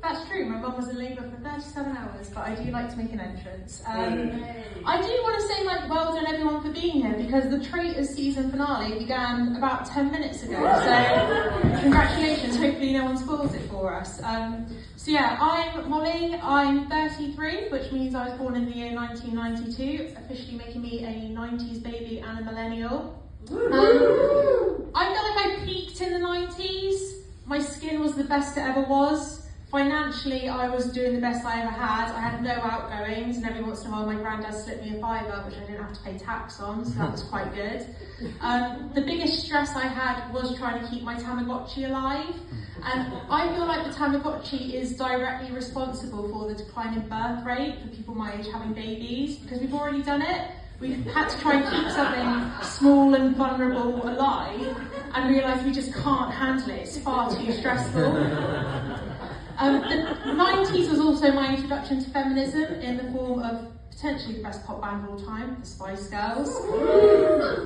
That's true. My mum was in labour for 37 hours, but I do like to make an entrance. I do want to say, like, well done everyone for being here, because the Traitors season finale began about 10 minutes ago. So congratulations. Hopefully no one spoils it for us. So yeah, I'm Molly. I'm 33, which means I was born in the year 1992, officially making me a 90s baby and a millennial. I feel like I peaked in the 90s. My skin was the best it ever was. Financially, I was doing the best I ever had. I had no outgoings, and every once in a while my granddad slipped me a fiver, which I didn't have to pay tax on, so that was quite good. The biggest stress I had was trying to keep my Tamagotchi alive, and I feel like the Tamagotchi is directly responsible for the decline in birth rate for people my age having babies, because we've already done it. We've had to try and keep something small and vulnerable alive, and realise we just can't handle it. It's far too stressful. The 90s was also my introduction to feminism in the form of potentially the best pop band of all time, the Spice Girls.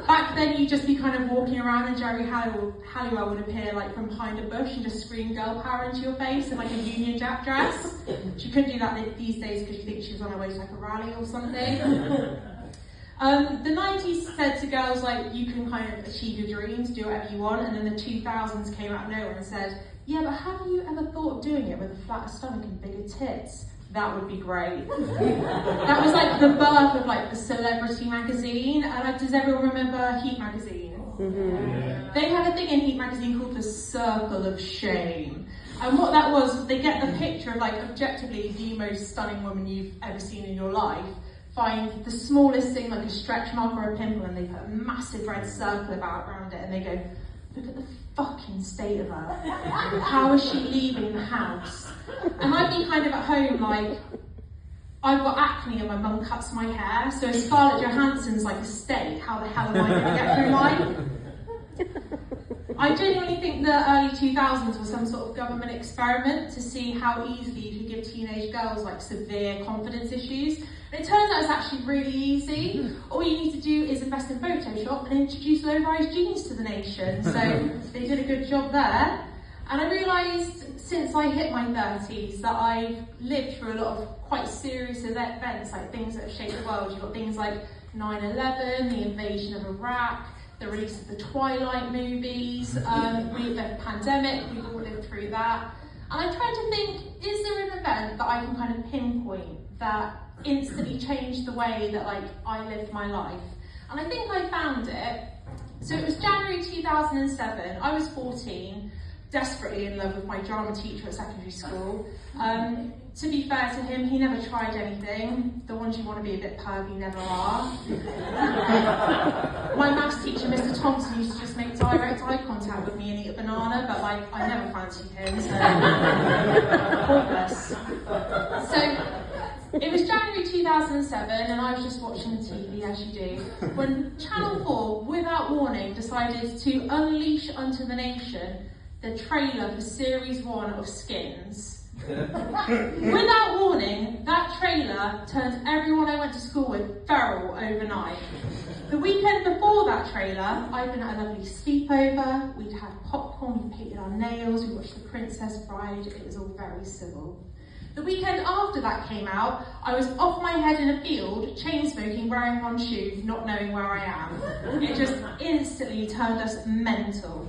Back then you'd just be kind of walking around and Jerry Halliwell would appear like from behind a bush and just scream girl power into your face in like a Union Jack dress. She couldn't do that these days because you think she was on her way to like a rally or something. The 90s said to girls, like, you can kind of achieve your dreams, do whatever you want, and then the 2000s came out of nowhere and said, yeah, but have you ever thought of doing it with a flatter stomach and bigger tits? That would be great. That was like the birth of like the Celebrity magazine, and does everyone remember Heat magazine? Mm-hmm. They had a thing in Heat magazine called the Circle of Shame. And what that was, they get the picture of like objectively the most stunning woman you've ever seen in your life, find the smallest thing like a stretch mark or a pimple, and they put a massive red circle around it, and they go, look at the fucking state of her. How is she leaving the house? And I'd be kind of at home like, I've got acne and my mum cuts my hair, so if Scarlett Johansson's like a state, how the hell am I going to get through life? I genuinely think the early 2000s was some sort of government experiment to see how easily you could give teenage girls like severe confidence issues. And it turns out it's actually really easy. All you need to do is invest in Photoshop and introduce low-rise jeans to the nation. So they did a good job there. And I realised since I hit my 30s that I've lived through a lot of quite serious events, like things that have shaped the world. You've got things like 9/11, the invasion of Iraq, the release of the Twilight movies, the pandemic, we've all lived through that. And I tried to think, is there an event that I can kind of pinpoint that instantly changed the way that like I lived my life? And I think I found it. So it was January 2007, I was 14, desperately in love with my drama teacher at secondary school. To be fair to him, he never tried anything. The ones you want to be a bit pervy never are. My maths teacher, Mr. Thompson, used to just make direct eye contact with me and eat a banana, but like I never fancied him, so pointless. So it was January 2007 and I was just watching the TV, as you do, when Channel 4, without warning, decided to unleash unto the nation the trailer for Series 1 of Skins. Without warning, that trailer turned everyone I went to school with feral overnight. The weekend before that trailer, I'd been at a lovely sleepover, we'd had popcorn, we painted our nails, we watched The Princess Bride, it was all very civil. The weekend after that came out, I was off my head in a field, chain smoking, wearing one shoe, not knowing where I am. It just instantly turned us mental.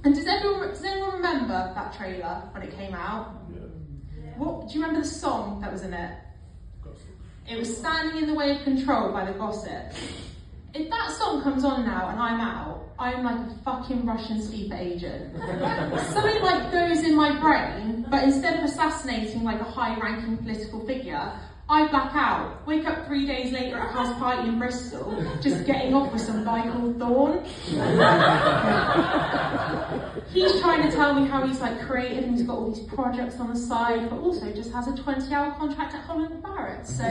And does anyone remember that trailer when it came out? Yeah. What, do you remember the song that was in it? Gossip. It was Standing in the Way of Control by the Gossip. If that song comes on now and I'm out, I'm like a fucking Russian sleeper agent. Something like goes in my brain, but instead of assassinating like a high-ranking political figure, I black out, wake up 3 days later at a house party in Bristol, just getting off with some guy called Thorne. He's trying to tell me how he's like creative and he's got all these projects on the side, but also just has a 20-hour contract at Holland & Barrett, so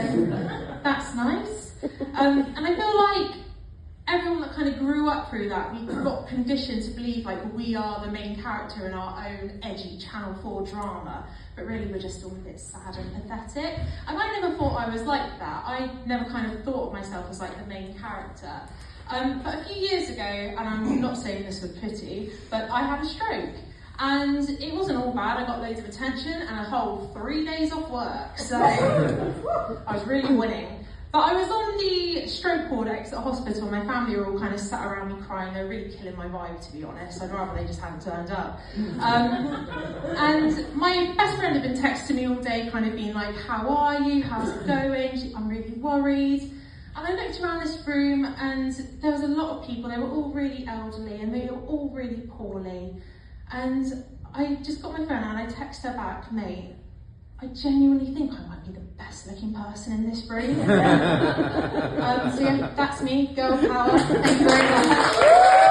that's nice. And I feel like everyone that kind of grew up through that, we got conditioned to believe like we are the main character in our own edgy Channel 4 drama, but really we're just all a bit sad and pathetic. And I never thought I was like that. I never kind of thought of myself as like the main character. But a few years ago, and I'm not saying this with pity, but I had a stroke. And it wasn't all bad. I got loads of attention and a whole 3 days off work. So I was really winning. But I was on the stroke ward at Exeter Hospital. My family were all kind of sat around me crying. They were really killing my vibe, to be honest. I'd rather they just hadn't turned up. And my best friend had been texting me all day, kind of being like, how are you? How's it going? I'm really worried. And I looked around this room and there was a lot of people. They were all really elderly and they were all really poorly. And I just got my phone out and I texted her back, mate, I genuinely think I might be the best looking person in this room. So yeah, that's me, girl power. Thank you very much.